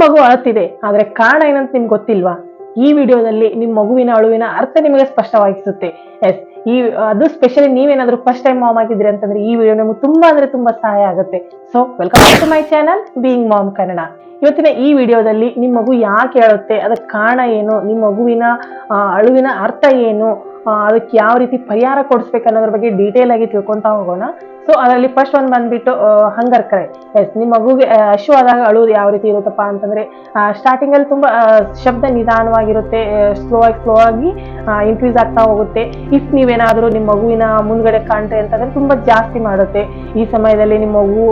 ಮಗು ಅಳುತ್ತಿದೆ, ಆದ್ರೆ ಕಾರಣ ಏನಂತ ನಿಮ್ಗೆ ಗೊತ್ತಿಲ್ವಾ? ಈ ವಿಡಿಯೋದಲ್ಲಿ ನಿಮ್ಮ ಮಗುವಿನ ಅಳುವಿನ ಅರ್ಥ ನಿಮಗೆ ಸ್ಪಷ್ಟವಾಗಿಸುತ್ತೆ. ಎಸ್, ಅದು ಸ್ಪೆಷಲಿ ನೀವೇನಾದ್ರೂ ಫಸ್ಟ್ ಟೈಮ್ ಮಾಮ್ ಆಗಿದ್ರಿ ಅಂತಂದ್ರೆ ಈ ವಿಡಿಯೋ ನಮಗೆ ತುಂಬಾ ಅಂದ್ರೆ ತುಂಬಾ ಸಹಾಯ ಆಗುತ್ತೆ. So welcome to my channel being mom Kannada. ಇವತ್ತಿನ ಈ ವಿಡಿಯೋದಲ್ಲಿ ನಿಮ್ಮ ಮಗು ಯಾಕೆ ಅಳುತ್ತೆ, ಅದಕ್ಕೆ ಕಾರಣ ಏನು, ನಿಮ್ಮ ಮಗುವಿನ ಅಳುವಿನ ಅರ್ಥ ಏನು, ಅದಕ್ಕೆ ಯಾವ ರೀತಿ ಪರಿಹಾರ ಕೊಡಿಸ್ಬೇಕು ಅನ್ನೋದ್ರ ಬಗ್ಗೆ ಡೀಟೇಲ್ ಆಗಿ ತಿಳ್ಕೊಂತಾ ಹೋಗೋಣ. ಸೊ ಅದರಲ್ಲಿ ಫಸ್ಟ್ ಒಂದು ಬಂದ್ಬಿಟ್ಟು ಹಂಗರ್ ಕ್ರೈ. ಎಸ್, ನಿಮ್ಮ ಮಗುಗೆ ಆದಾಗ ಅಳುವುದು ಯಾವ ರೀತಿ ಇರುತ್ತಪ್ಪ ಅಂತಂದ್ರೆ ಸ್ಟಾರ್ಟಿಂಗ್ ಅಲ್ಲಿ ತುಂಬಾ ಶಬ್ದ ನಿಧಾನವಾಗಿರುತ್ತೆ, ಸ್ಲೋ ಆಗಿ ಇನ್ಕ್ರೀಸ್ ಆಗ್ತಾ ಹೋಗುತ್ತೆ. ಇಫ್ ನೀವೇನಾದ್ರೂ ನಿಮ್ಮ ಮಗುವಿನ ಮುಂದ್ಗಡೆ ಕಾಣ್ತೆ ಅಂತಂದ್ರೆ ತುಂಬಾ ಜಾಸ್ತಿ ಮಾಡುತ್ತೆ. ಈ ಸಮಯದಲ್ಲಿ ನಿಮ್ಮ ಮಗು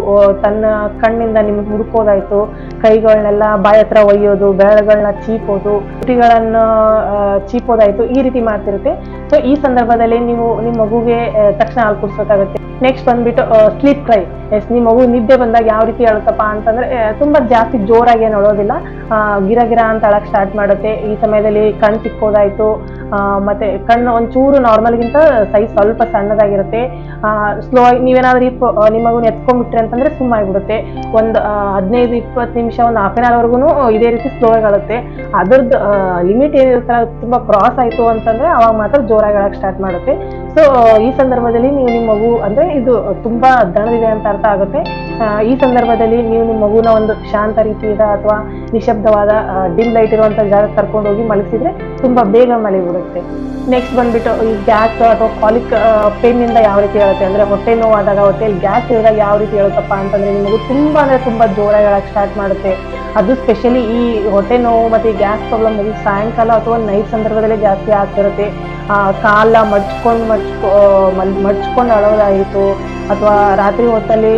ತನ್ನ ಕಣ್ಣಿಂದ ನಿಮ್ಗೆ ಹುಡುಕೋದಾಯ್ತು, ಕೈಗಳನ್ನೆಲ್ಲ ಬಾಯ ಹತ್ರ ಒಯ್ಯೋದು, ಬೆರಳುಗಳನ್ನ ಚೀಪೋದು, ತುಟಿಗಳನ್ನ ಚೀಪೋದಾಯ್ತು, ಈ ರೀತಿ ಮಾಡ್ತಿರುತ್ತೆ. ಸೊ ಈ ಸಂದರ್ಭದಲ್ಲಿ ನೀವು ನಿಮ್ಮ ಮಗುಗೆ ತಕ್ಷಣ ಹಾಲು ಕುಡಿಸ್ಬೇಕಾಗುತ್ತೆ. ನೆಕ್ಸ್ಟ್ ಬಂದ್ಬಿಟ್ಟು ಸ್ಲೀಪ್ ಕ್ರೈ. ಎಸ್, ನಿಮ್ಮ ಮಗು ನಿದ್ದೆ ಬಂದಾಗ ಯಾವ ರೀತಿ ಅಳುತ್ತಪ್ಪ ಅಂತಂದ್ರೆ ತುಂಬಾ ಜಾಸ್ತಿ ಜೋರಾಗಿ ಏನು ಅಳೋದಿಲ್ಲ, ಗಿರ ಅಂತ ಅಳಕ್ ಸ್ಟಾರ್ಟ್ ಮಾಡುತ್ತೆ. ಈ ಸಮಯದಲ್ಲಿ ಕಣ್ ತಿಕ್ಕೋದಾಯ್ತು, ಮತ್ತೆ ಕಣ್ಣು ಒಂಚೂರು ನಾರ್ಮಲ್ಗಿಂತ ಸೈಜ್ ಸ್ವಲ್ಪ ಸಣ್ಣದಾಗಿರುತ್ತೆ. ಸ್ಲೋ ಆಗಿ ನೀವೇನಾದ್ರೂ ನಿಮ್ಮ ಮಗುನ ಎತ್ಕೊಂಡ್ಬಿಟ್ರಿ ಅಂತಂದ್ರೆ ಸುಮ್ಮಾಗ್ಬಿಡುತ್ತೆ. ಒಂದು 15-20 ನಿಮಿಷ, ಒಂದು ಹಾಫ್ ಆನ್ ಅವರ್ವರೆಗೂ ಇದೇ ರೀತಿ ಸ್ಲೋ ಆಗಿ ಅಳುತ್ತೆ. ಅದ್ರದ್ದು ಲಿಮಿಟ್ ಏನಿರುತ್ತೆ ತುಂಬಾ ಕ್ರಾಸ್ ಆಯ್ತು ಅಂತಂದ್ರೆ ಅವಾಗ ಮಾತ್ರ ಜೋರಾಗಿ ಅಳಕ್ ಸ್ಟಾರ್ಟ್ ಮಾಡುತ್ತೆ. ಸೊ ಈ ಸಂದರ್ಭದಲ್ಲಿ ನೀವು ನಿಮ್ಮ ಮಗು ಅಂದ್ರೆ ಇದು ತುಂಬಾ ದಣದಿದೆ ಅಂತ ಅರ್ಥ ಆಗುತ್ತೆ. ಈ ಸಂದರ್ಭದಲ್ಲಿ ನೀವು ನಿಮ್ಮ ಮಗುನ ಒಂದು ಶಾಂತ ರೀತಿಯಿಂದ ಅಥವಾ ನಿಶಬ್ದವಾದ ಡಿಮ್ ಲೈಟ್ ಇರುವಂತ ಜಾಗ ಕರ್ಕೊಂಡು ಹೋಗಿ ಮಲಗಿಸಿದ್ರೆ ತುಂಬಾ ಬೇಗ ಮಲಗಿಬಿಡುತ್ತೆ. ನೆಕ್ಸ್ಟ್ ಬಂದ್ಬಿಟ್ಟು ಈ ಗ್ಯಾಸ್ ಅಥವಾ ಕಾಲಿಕ್ ಪೇನ್ ಇಂದ ಯಾವ ರೀತಿ ಹೇಳುತ್ತೆ ಅಂದ್ರೆ ಹೊಟ್ಟೆ ನೋವಾದಾಗ, ಹೊಟ್ಟೆಯಲ್ಲಿ ಗ್ಯಾಸ್ ಇಳಿದಾಗ ಯಾವ ರೀತಿ ಹೇಳುತ್ತಪ್ಪ ಅಂತಂದ್ರೆ ನಿಮ್ಮ ಮಗು ತುಂಬಾ ಅಂದ್ರೆ ತುಂಬಾ ಜೋರಾಗಿ ಹೇಳಕ್ ಸ್ಟಾರ್ಟ್ ಮಾಡುತ್ತೆ. ಅದು ಸ್ಪೆಷಲಿ ಈ ಹೊಟ್ಟೆ ನೋವು ಮತ್ತೆ ಈ ಗ್ಯಾಸ್ ಪ್ರಾಬ್ಲಮ್ ಮಗು ಸಾಯಂಕಾಲ ಅಥವಾ ನೈಟ್ ಸಂದರ್ಭದಲ್ಲಿ ಜಾಸ್ತಿ ಆಗ್ತಿರುತ್ತೆ. ಕಾಲ ಮಡ್ಚ್ಕೊಂಡು ಅಳೋದಾಯಿತು, ಅಥವಾ ರಾತ್ರಿ ಹೊತ್ತಲ್ಲಿ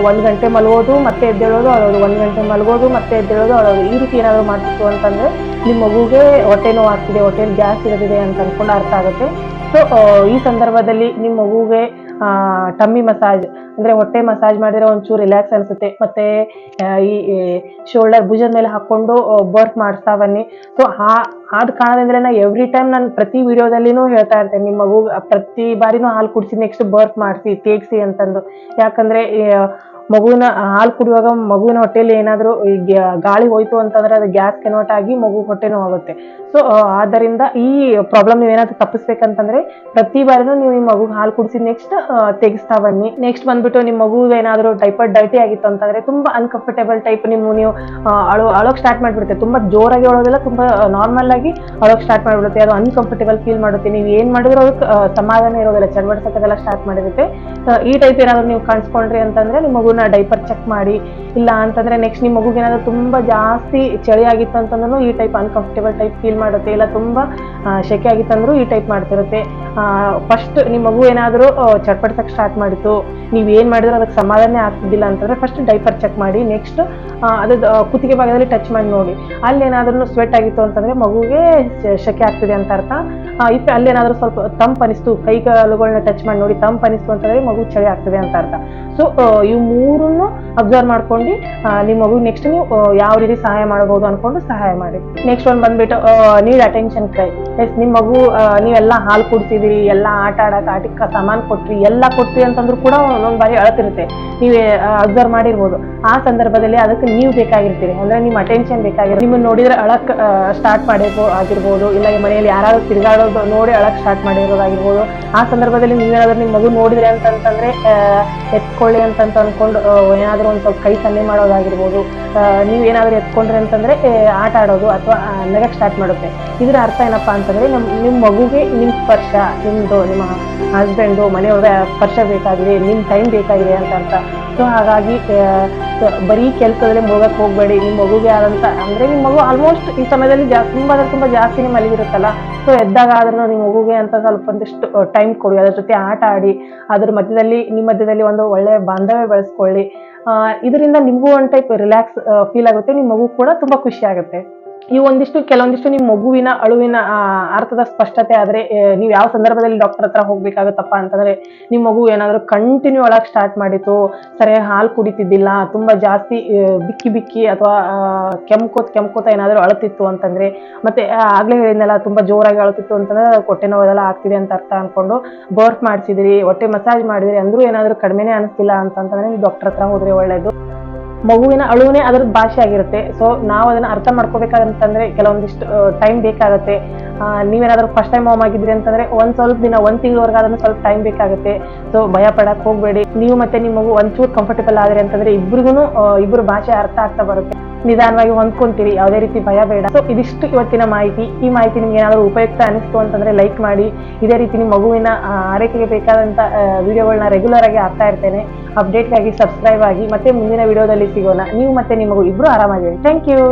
1 ಗಂಟೆ ಮಲಗೋದು ಮತ್ತೆ ಎದ್ದೇಳೋದು ಅಳೋದು, 1 ಗಂಟೆ ಮಲಗೋದು ಮತ್ತೆ ಎದ್ದೇಳೋದು ಅಳೋದು, ಈ ರೀತಿ ಏನಾದ್ರು ಮಾಡ್ತಿತ್ತು ಅಂತಂದ್ರೆ ನಿಮ್ಮ ಮಗುಗೆ ಹೊಟ್ಟೆ ನೋವು ಆಗ್ತಿದೆ, ಹೊಟ್ಟೆಯಲ್ಲಿ ಗ್ಯಾಸ್ ಇರೋದಿದೆ ಅಂತ ಅನ್ಕೊಂಡು ಅರ್ಥ ಆಗುತ್ತೆ. ಸೊ ಈ ಸಂದರ್ಭದಲ್ಲಿ ನಿಮ್ಮ ಮಗುಗೆ ಟಮ್ಮಿ ಮಸಾಜ್ ಅಂದ್ರೆ ಹೊಟ್ಟೆ ಮಸಾಜ್ ಮಾಡಿದ್ರೆ ಒಂಚೂರು ರಿಲ್ಯಾಕ್ಸ್ ಅನ್ಸುತ್ತೆ. ಮತ್ತೆ ಈ ಶೋಲ್ಡರ್ ಭುಜದ ಮೇಲೆ ಹಾಕೊಂಡು ಬರ್ಫ್ ಮಾಡಿಸ್ತಾ ಬನ್ನಿ. ಸೊ ಆದ ಕಾರಣದಿಂದಲೇ ನಾ ಎವ್ರಿ ಟೈಮ್ ನಾನು ಪ್ರತಿ ವಿಡಿಯೋದಲ್ಲಿನೂ ಹೇಳ್ತಾ ಇರ್ತೇನೆ, ನಿಮ್ಮ ಮಗು ಪ್ರತಿ ಬಾರಿನೂ ಹಾಲು ಕುಡಿಸಿ ನೆಕ್ಸ್ಟ್ ಬರ್ಫ್ ಮಾಡಿಸಿ ತೇಗ್ಸಿ ಅಂತಂದು. ಯಾಕಂದ್ರೆ ಮಗುವಿನ ಹಾಲು ಕುಡಿಯುವಾಗ ಮಗುವಿನ ಹೊಟ್ಟೆಯಲ್ಲಿ ಏನಾದರೂ ಗಾಳಿ ಹೋಯ್ತು ಅಂತಂದ್ರೆ ಅದು ಗ್ಯಾಸ್ ಕನ್ವರ್ಟ್ ಆಗಿ ಮಗು ಹೊಟ್ಟೆ ನೋವಾಗುತ್ತೆ. ಸೊ ಆದ್ದರಿಂದ ಈ ಪ್ರಾಬ್ಲಮ್ ನೀವೇನಾದ್ರೂ ತಪ್ಪಿಸ್ಬೇಕಂತಂದ್ರೆ ಪ್ರತಿ ಬಾರಿನೂ ನೀವು ನಿಮ್ಮ ಮಗು ಹಾಲು ಕುಡಿಸಿ ನೆಕ್ಸ್ಟ್ ತೆಗಿಸ್ತಾ ಬನ್ನಿ. ನೆಕ್ಸ್ಟ್ ಬಂದ್ಬಿಟ್ಟು ನಿಮ್ಮ ಮಗು ಏನಾದರೂ ಡೈಪರ್ ಡರ್ಟಿ ಆಗಿತ್ತು ಅಂತಂದ್ರೆ ತುಂಬಾ ಅನ್ಕಂಫರ್ಟೇಬಲ್ ಟೈಪ್ ನೀವು ಅಳೋಕ್ ಸ್ಟಾರ್ಟ್ ಮಾಡ್ಬಿಡುತ್ತೆ. ತುಂಬಾ ಜೋರಾಗಿ ಅಳೋದಿಲ್ಲ, ತುಂಬಾ ನಾರ್ಮಲ್ ಆಗಿ ಅಳೋಕ್ ಸ್ಟಾರ್ಟ್ ಮಾಡ್ಬಿಡುತ್ತೆ. ಅದು ಅನ್ಕಂಫರ್ಟೇಬಲ್ ಫೀಲ್ ಮಾಡುತ್ತೆ. ನೀವು ಏನ್ ಮಾಡಿದ್ರು ಅದಕ್ಕೆ ಸಮಾಧಾನ ಇರೋದಿಲ್ಲ, ಚಡ್ಬಡ್ಸಕ್ಕೆಲ್ಲ ಸ್ಟಾರ್ಟ್ ಮಾಡಿರುತ್ತೆ. ಈ ಟೈಪ್ ಏನಾದ್ರು ನೀವು ಕಾಣಿಸ್ಕೊಂಡ್ರಿ ಅಂತಂದ್ರೆ ನಿಮ್ಮ ಮಗುನ ಡೈಪರ್ ಚೆಕ್ ಮಾಡಿ. ಇಲ್ಲ ಅಂತಂದ್ರೆ ನೆಕ್ಸ್ಟ್ ನಿಮ್ಮ ಮಗುಗೆ ಏನಾದ್ರು ತುಂಬಾ ಜಾಸ್ತಿ ಚಳಿ ಆಗಿತ್ತು ಅಂತಂದ್ರೂ ಈ ಟೈಪ್ ಅನ್ಕಂಫರ್ಟೇಬಲ್ ಟೈಪ್ ಫೀಲ್ ಮಾಡುತ್ತೆ. ಇಲ್ಲ ತುಂಬಾ ಶೆಕೆ ಆಗಿತ್ತಂದ್ರೂ ಈ ಟೈಪ್ ಮಾಡ್ತಿರುತ್ತೆ. ಫಸ್ಟ್ ನಿಮ್ಮ ಮಗು ಏನಾದ್ರು ಚಟ್ಪಡ್ಸಕ್ ಸ್ಟಾರ್ಟ್ ಮಾಡಿತ್ತು, ನೀವ್ ಏನ್ ಮಾಡಿದ್ರು ಅದಕ್ಕೆ ಸಮಾಧಾನ ಆಗ್ತಿದ್ದಿಲ್ಲ ಅಂತಂದ್ರೆ ಫಸ್ಟ್ ಡೈಪರ್ ಚೆಕ್ ಮಾಡಿ. ನೆಕ್ಸ್ಟ್ ಅದ್ರ ಕುತ್ತಿಗೆ ಭಾಗದಲ್ಲಿ ಟಚ್ ಮಾಡಿ ನೋಡಿ, ಅಲ್ಲಿ ಏನಾದ್ರೂ ಸ್ವೆಟ್ ಆಗಿತ್ತು ಅಂತಂದ್ರೆ ಮಗುಗೆ ಶೆಕೆ ಆಗ್ತಿದೆ ಅಂತ ಅರ್ಥ. ಇಫ್ ಅಲ್ಲೇನಾದ್ರೂ ಸ್ವಲ್ಪ ತಂಪ್ ಅನಿಸ್ತು, ಕೈ ಕಾಲುಗಳನ್ನ ಟಚ್ ಮಾಡಿ ನೋಡಿ, ತಂಪ್ ಅನಿಸ್ತು ಅಂತಂದ್ರೆ ಮಗು ಚಳಿ ಆಗ್ತಿದೆ ಅಂತ ಅರ್ಥ. ಸೊ ಇವು ಮೂರನ್ನು ಅಬ್ಸರ್ವ್ ಮಾಡ್ಕೊಂಡು ನಿಮ್ಮ ಮಗು ನೆಕ್ಸ್ಟ್ ನೀವು ಯಾವ ರೀತಿ ಸಹಾಯ ಮಾಡಬಹುದು ಅನ್ಕೊಂಡು ಸಹಾಯ ಮಾಡಿ. ನೆಕ್ಸ್ಟ್ ಒಂದು ಬಂದ್ಬಿಟ್ಟು ನೀಡ್ ಅಟೆನ್ಷನ್ ಕ್ರೈ. ಎಸ್, ನಿಮ್ಮ ಮಗು ನೀವೆಲ್ಲ ಹಾಲು ಕುಡ್ಸಿದಿರಿ, ಎಲ್ಲ ಆಟಕ್ಕೆ ಸಾಮಾನು ಕೊಟ್ರಿ, ಎಲ್ಲ ಕೊಟ್ರಿ ಅಂತಂದ್ರೂ ಕೂಡ ಒಂದೊಂದ್ ಬಾರಿ ಅಳತಿರುತ್ತೆ. ನೀವೇ ಅಬ್ಸರ್ವ್ ಮಾಡಿರ್ಬೋದು. ಆ ಸಂದರ್ಭದಲ್ಲಿ ಅದಕ್ಕೆ ನೀವು ಬೇಕಾಗಿರ್ತೀರಿ, ಅಂದ್ರೆ ನಿಮ್ಮ ಅಟೆನ್ಷನ್ ಬೇಕಾಗಿರುತ್ತೆ. ನಿಮ್ಮನ್ನ ನೋಡಿದ್ರೆ ಅಳಕ್ ಸ್ಟಾರ್ಟ್ ಆಗಿರ್ಬೋದು, ಇಲ್ಲ ಈ ಮನೆಯಲ್ಲಿ ಯಾರಾದ್ರೂ ತಿರುಗಾಡೋದು ನೋಡಿ ಅಳಕ್ ಸ್ಟಾರ್ಟ್ ಮಾಡಿರೋದಾಗಿರ್ಬೋದು. ಆ ಸಂದರ್ಭದಲ್ಲಿ ನೀವೇನಾದ್ರೂ ನಿಮ್ಮ ಮಗು ನೋಡಿದ್ರೆ ಅಂತಂತಂದ್ರೆ ಎತ್ಕೊಳ್ಳಿ ಅಂತ ಅನ್ಕೊಂಡು ಏನಾದ್ರೂ ಒಂದ್ ಸ್ವಲ್ಪ ಕೈ ಸನ್ನೆ ಮಾಡೋದಾಗಿರ್ಬೋದು. ನೀವೇನಾದ್ರೂ ಎತ್ಕೊಂಡ್ರಿ ಅಂತಂದ್ರೆ ಆಟ ಆಡೋದು ಅಥವಾ ನಗಕ್ ಸ್ಟಾರ್ಟ್ ಮಾಡುತ್ತೆ. ಇದರ ಅರ್ಥ ಏನಪ್ಪಾ ಅಂತಂದ್ರೆ ನಿಮ್ಮ ಮಗುಗೆ ನಿಮ್ ಸ್ಪರ್ಶ, ನಿಮ್ದು ನಿಮ್ಮ ಹಸ್ಬೆಂಡು ಮನೆಯವ್ರ ಸ್ಪರ್ಶ ಬೇಕಾಗಿದೆ, ನಿಮ್ ಟೈಮ್ ಬೇಕಾಗಿದೆ ಅಂತ ಅರ್ಥ. ಸೊ ಹಾಗಾಗಿ ಬರೀ ಕೆಲಸದಲ್ಲಿ ಮುಳುಗಕ್ಕೆ ಹೋಗ್ಬೇಡಿ. ನಿಮ್ಮ ಮಗುಗೆ ಆದಂತ ಅಂದ್ರೆ ನಿಮ್ಮ ಮಗು ಆಲ್ಮೋಸ್ಟ್ ಈ ಸಮಯದಲ್ಲಿ ತುಂಬಾ ಜಾಸ್ತಿನೇ ಮಲಗಿರುತ್ತಲ್ಲ. ಸೊ ಎದ್ದಾಗ ಆದ್ರೂ ನಿಮ್ಮ ಮಗುಗೆ ಅಂತ ಸ್ವಲ್ಪ ಒಂದಿಷ್ಟು ಟೈಮ್ ಕೊಡಿ, ಅದ್ರ ಜೊತೆ ಆಟ ಆಡಿ, ಅದ್ರ ನಿಮ್ಮ ಮಧ್ಯದಲ್ಲಿ ಒಂದು ಒಳ್ಳೆ ಬಾಂಧವ್ಯ ಬೆಳೆಸ್ಕೊಳ್ಳಿ. ಇದರಿಂದ ನಿಮ್ಗೂ ಒಂದ್ ಟೈಪ್ ರಿಲ್ಯಾಕ್ಸ್ ಫೀಲ್ ಆಗುತ್ತೆ, ನಿಮ್ಮ ಮಗು ಕೂಡ ತುಂಬಾ ಖುಷಿ ಆಗುತ್ತೆ. ಈ ಕೆಲವೊಂದಿಷ್ಟು ನಿಮ್ಮ ಮಗುವಿನ ಅಳುವಿನ ಅರ್ಥದ ಸ್ಪಷ್ಟತೆ ಆದ್ರೆ ನೀವು ಯಾವ ಸಂದರ್ಭದಲ್ಲಿ ಡಾಕ್ಟರ್ ಹತ್ರ ಹೋಗ್ಬೇಕಾಗತ್ತಪ್ಪ ಅಂತಂದ್ರೆ, ನಿಮ್ಮ ಮಗು ಏನಾದ್ರು ಕಂಟಿನ್ಯೂ ಅಳಕ್ ಸ್ಟಾರ್ಟ್ ಮಾಡಿತ್ತು, ಸರಿಯಾಗಿ ಹಾಲು ಕುಡಿತಿದ್ದಿಲ್ಲ, ತುಂಬಾ ಜಾಸ್ತಿ ಬಿಕ್ಕಿ ಅಥವಾ ಕೆಮ್ಕೋತ ಏನಾದ್ರು ಅಳುತ್ತಿತ್ತು ಅಂತಂದ್ರೆ, ಮತ್ತೆ ಆಗ್ಲೇ ಹೇಳಿದ್ನಲ್ಲ ತುಂಬಾ ಜೋರಾಗಿ ಅಳುತ್ತಿತ್ತು ಅಂತಂದ್ರೆ ಹೊಟ್ಟೆ ನೋವೆಲ್ಲ ಆಗ್ತಿದೆ ಅಂತ ಅರ್ಥ ಅನ್ಕೊಂಡು ಬರ್ಫ್ ಮಾಡಿಸಿದ್ರಿ, ಹೊಟ್ಟೆ ಮಸಾಜ್ ಮಾಡಿದ್ರಿ ಅಂದ್ರೂ ಏನಾದ್ರು ಕಡಿಮೆನೇ ಅನಿಸ್ತಿಲ್ಲ ಅಂತಂದ್ರೆ ನೀವು ಡಾಕ್ಟರ್ ಹತ್ರ ಹೋದ್ರೆ ಒಳ್ಳೇದು. ಮಗುವಿನ ಅಳುವೇ ಅದ್ರ ಭಾಷೆ ಆಗಿರುತ್ತೆ. ಸೊ ನಾವು ಅದನ್ನ ಅರ್ಥ ಮಾಡ್ಕೋಬೇಕಂತಂದ್ರೆ ಕೆಲವೊಂದಿಷ್ಟು ಟೈಮ್ ಬೇಕಾಗುತ್ತೆ. ನೀವೇನಾದ್ರೂ ಫಸ್ಟ್ ಟೈಮ್ ಮಾಮ್ ಆಗಿದ್ರಿ ಅಂತಂದ್ರೆ ಸ್ವಲ್ಪ ದಿನ 1 ತಿಂಗಳವರೆಗೆ ಅದನ್ನು ಸ್ವಲ್ಪ ಟೈಮ್ ಬೇಕಾಗುತ್ತೆ. ಸೊ ಭಯ ಪಡಕ್ ಹೋಗ್ಬೇಡಿ. ನೀವು ಮತ್ತೆ ನಿಮ್ಮ ಮಗು ಒಂಚೂರು ಕಂಫರ್ಟೇಬಲ್ ಆದ್ರೆ ಅಂತಂದ್ರೆ ಇಬ್ರು ಭಾಷೆ ಅರ್ಥ ಆಗ್ತಾ ಬರುತ್ತೆ. ನಿಧಾನವಾಗಿ ಹೊಂದ್ಕೊಂತೀರಿ, ಯಾವುದೇ ರೀತಿ ಭಯ ಬೇಡ. ಸೊ ಇದಿಷ್ಟು ಇವತ್ತಿನ ಮಾಹಿತಿ. ಈ ಮಾಹಿತಿ ನಿಮ್ಗೆ ಏನಾದರೂ ಉಪಯುಕ್ತ ಅನಿಸ್ತು ಅಂತಂದ್ರೆ ಲೈಕ್ ಮಾಡಿ. ಇದೇ ರೀತಿ ನಿಮ್ಮ ಮಗುವಿನ ಆರೈಕೆಗೆ ಬೇಕಾದಂತ ವಿಡಿಯೋಗಳನ್ನ ರೆಗ್ಯುಲರ್ ಆಗಿ ಹಾಕ್ತಾ ಇರ್ತೇನೆ. ಅಪ್ಡೇಟ್ಗಾಗಿ ಸಬ್ಸ್ಕ್ರೈಬ್ ಆಗಿ. ಮತ್ತೆ ಮುಂದಿನ ವಿಡಿಯೋದಲ್ಲಿ ಸಿಗೋಣ. ನೀವು ಮತ್ತೆ ನಿಮ್ಮ ಮಗು ಇಬ್ರು ಆರಾಮಾಗಿರಿ. Thank you.